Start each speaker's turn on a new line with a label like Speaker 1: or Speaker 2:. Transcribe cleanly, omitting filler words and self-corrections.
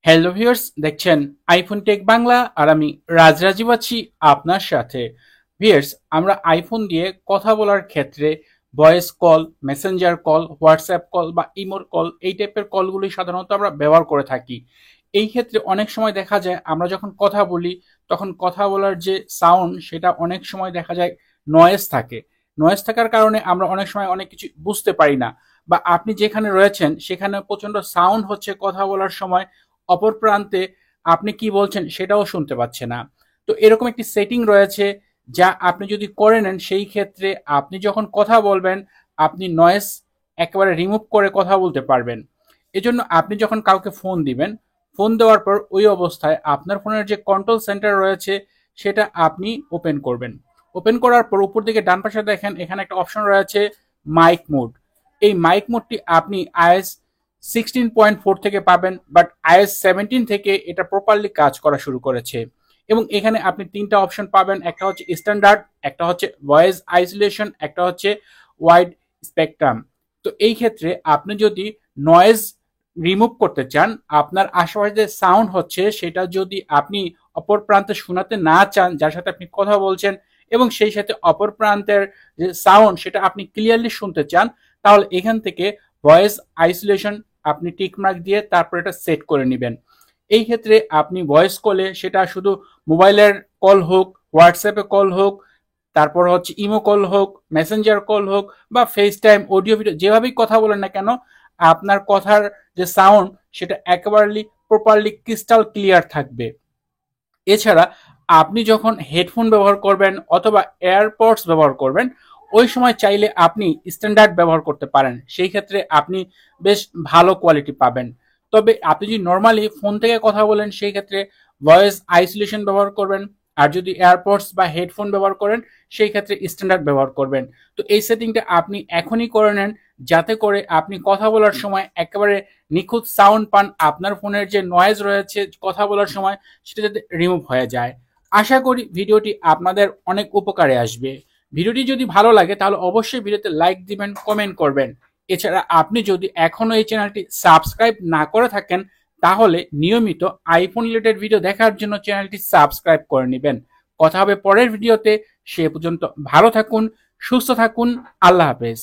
Speaker 1: Hello viewers, দেখছেন iPhone take Bangla আর আমি রাজরাজীব আছি আপনার সাথে। ভিউয়ার্স, আমরা আইফোন দিয়ে কথা বলার ক্ষেত্রে voice call, Messenger call, WhatsApp call বা ইমোর কল এই টাইপের কলগুলি সাধারণত আমরা ব্যবহার করে থাকি। এই ক্ষেত্রে অনেক সময় দেখা যায় আমরা যখন কথা বলি তখন কথা বলার যে সাউন্ড সেটা অনেক সময় দেখা যায় নয়েজ থাকে। নয়েজ থাকার কারণে আমরা অনেক সময় অনেক কিছু বুঝতে পারি না, বা আপনি যেখানে রয়েছেন সেখানে প্রচন্ড সাউন্ড হচ্ছে কথা বলার সময়, অপর প্রান্তে আপনি কি বলছেন সেটাও শুনতে পাচ্ছে না। তো এরকম একটি সেটিং রয়েছে যা আপনি যদি করে নেন, সেই ক্ষেত্রে আপনি যখন কথা বলবেন আপনি নয়েজ একেবারে রিমুভ করে কথা বলতে পারবেন। এজন্য আপনি যখন কাউকে ফোন দিবেন, ফোন দেওয়ার পর ওই অবস্থায় আপনার ফোনের যে কন্ট্রোল সেন্টার রয়েছে সেটা আপনি ওপেন করবেন। ওপেন করার পর উপর দিকে ডান পাশে দেখেন এখানে একটা অপশন রয়েছে মাইক মোড। এই মাইক মোডটি আপনি আইএস 16.4 থেকে পাবেন, বাট iOS 17 থেকে এটা প্রপারলি কাজ করা শুরু করেছে। এবং এখানে আপনি তিনটা অপশন পাবেন, একটা হচ্ছে স্ট্যান্ডার্ড, একটা হচ্ছে ভয়েস আইসোলেশন, একটা হচ্ছে ওয়াইড স্পেকট্রাম। তো এই ক্ষেত্রে আপনি যদি নয়েজ রিমুভ করতে চান, আপনার আশেপাশে যে সাউন্ড হচ্ছে সেটা যদি আপনি অপর প্রান্তে শোনাতে না চান যার সাথে আপনি কথা বলছেন, এবং সেই সাথে অপর প্রান্তের যে সাউন্ড সেটা আপনি ক্লিয়ারলি শুনতে চান, তাহলে এখান থেকে ভয়েস আইসোলেশন আপনি টিক মার্ক দিয়ে তারপর এটা সেট করে নেবেন। এই ক্ষেত্রে আপনি ভয়েস কলে, সেটা শুধু মোবাইলের কল হোক, হোয়াটসঅ্যাপে কল হোক, তারপর হচ্ছে ইমো কল হোক, মেসেঞ্জার কল হোক, বা ফেস টাইম, অডিও ভিডিও, যেভাবেই কথা বলেন না কেন, আপনার কথার যে সাউন্ড সেটা একেবারেই প্রপারলি ক্রিস্টাল ক্লিয়ার থাকবে। এছাড়া আপনি যখন হেডফোন ব্যবহার করবেন অথবা এয়ারপডস ব্যবহার করবেন, ওই সময় চাইলে আপনি স্ট্যান্ডার্ড ব্যবহার করতে পারেন, সেই ক্ষেত্রে আপনি বেশ ভালো কোয়ালিটি পাবেন। তবে আপনি যদি নর্মালি ফোন থেকে কথা বলেন সেই ক্ষেত্রে ভয়েস আইসোলেশন ব্যবহার করবেন, আর যদি এয়ারপডস বা হেডফোন ব্যবহার করেন সেই ক্ষেত্রে স্ট্যান্ডার্ড ব্যবহার করবেন। তো এই সেটিংটা আপনি এখনই করে নেন, যাতে করে আপনি কথা বলার সময় একেবারে নিখুঁত সাউন্ড পান, আপনার ফোনের যে নয়েজ রয়েছে কথা বলার সময় সেটা যাতে রিমুভ হয়ে যায়। আশা করি ভিডিওটি আপনাদের অনেক উপকারে আসবে। ভিডিওটি যদি ভালো লাগে তাহলে অবশ্যই ভিডিওতে লাইক দিবেন, কমেন্ট করবেন। এছাড়া আপনি যদি এখনো এই চ্যানেলটি সাবস্ক্রাইব না করে থাকেন তাহলে নিয়মিত আইফোন রিলেটেড ভিডিও দেখার জন্য চ্যানেলটি সাবস্ক্রাইব করে নেবেন। কথা হবে পরের ভিডিওতে। সে পর্যন্ত ভালো থাকুন, সুস্থ থাকুন। আল্লাহ হাফেজ।